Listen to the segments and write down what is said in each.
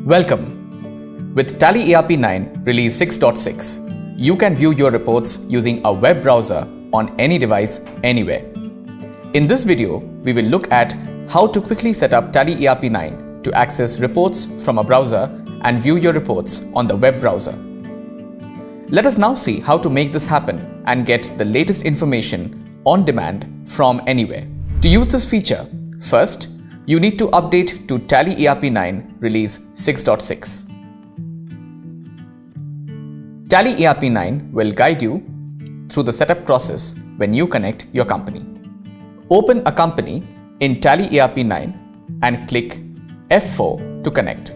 Welcome! With Tally ERP 9 Release 6.6, you can view your reports using a web browser on any device, anywhere. In this video, we will look at how to quickly set up Tally ERP 9 to access reports from a browser and view your reports on the web browser. Let us now see how to make this happen and get the latest information on demand from anywhere. To use this feature, first, you need to update to Tally ERP 9 Release 6.6. Tally ERP 9 will guide you through the setup process when you connect your company. Open a company in Tally ERP 9 and click F4 to connect.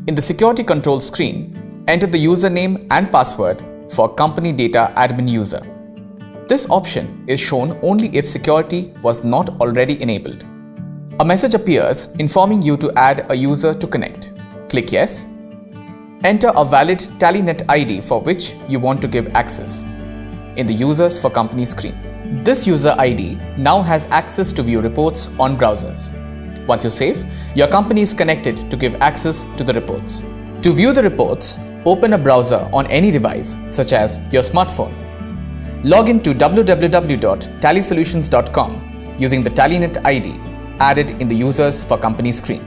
In the security control screen, enter the username and password for company data admin user. This option is shown only if security was not already enabled. A message appears informing you to add a user to connect. Click Yes. Enter a valid TallyNet ID for which you want to give access in the Users for Company screen. This user ID now has access to view reports on browsers. Once you save, your company is connected to give access to the reports. To view the reports, open a browser on any device such as your smartphone. Log in to www.tallysolutions.com using the TallyNet ID added in the Users for Company screen.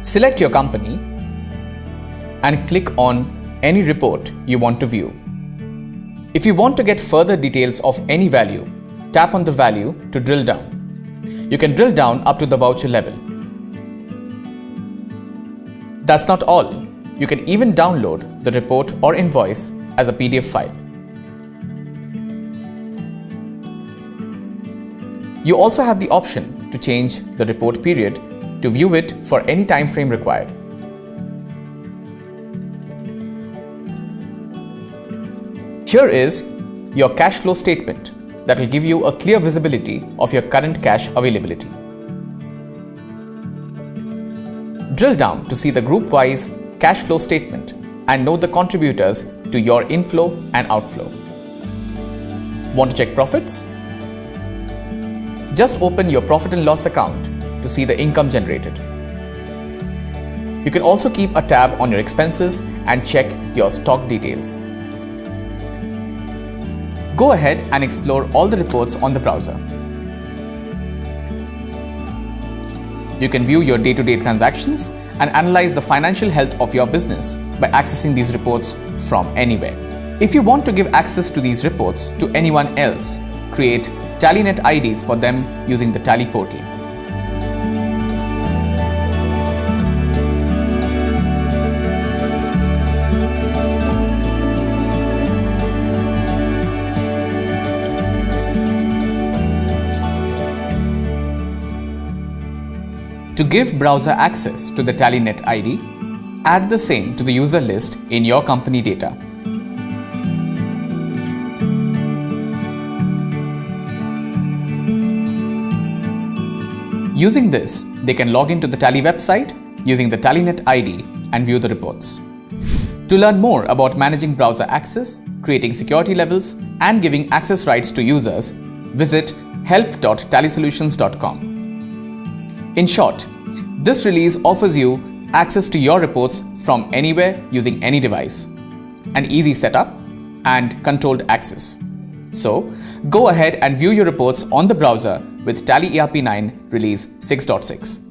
Select your company and click on any report you want to view. If you want to get further details of any value, tap on the value to drill down. You can drill down up to the voucher level. That's not all. You can even download the report or invoice as a PDF file. You also have the option to change the report period to view it for any time frame required. Here is your cash flow statement that will give you a clear visibility of your current cash availability. Drill down to see the group-wise cash flow statement and know the contributors to your inflow and outflow. Want to check profits? Just open your profit and loss account to see the income generated. You can also keep a tab on your expenses and check your stock details. Go ahead and explore all the reports on the browser. You can view your day-to-day transactions and analyze the financial health of your business by accessing these reports from anywhere. If you want to give access to these reports to anyone else, create TallyNet IDs for them using the Tally portal. To give browser access to the TallyNet ID, add the same to the user list in your company data. Using this, they can log into the Tally website using the TallyNet ID and view the reports. To learn more about managing browser access, creating security levels, and giving access rights to users, visit help.tallysolutions.com. In short, this release offers you access to your reports from anywhere using any device, an easy setup, and controlled access. So, go ahead and view your reports on the browser with Tally ERP 9 Release 6.6.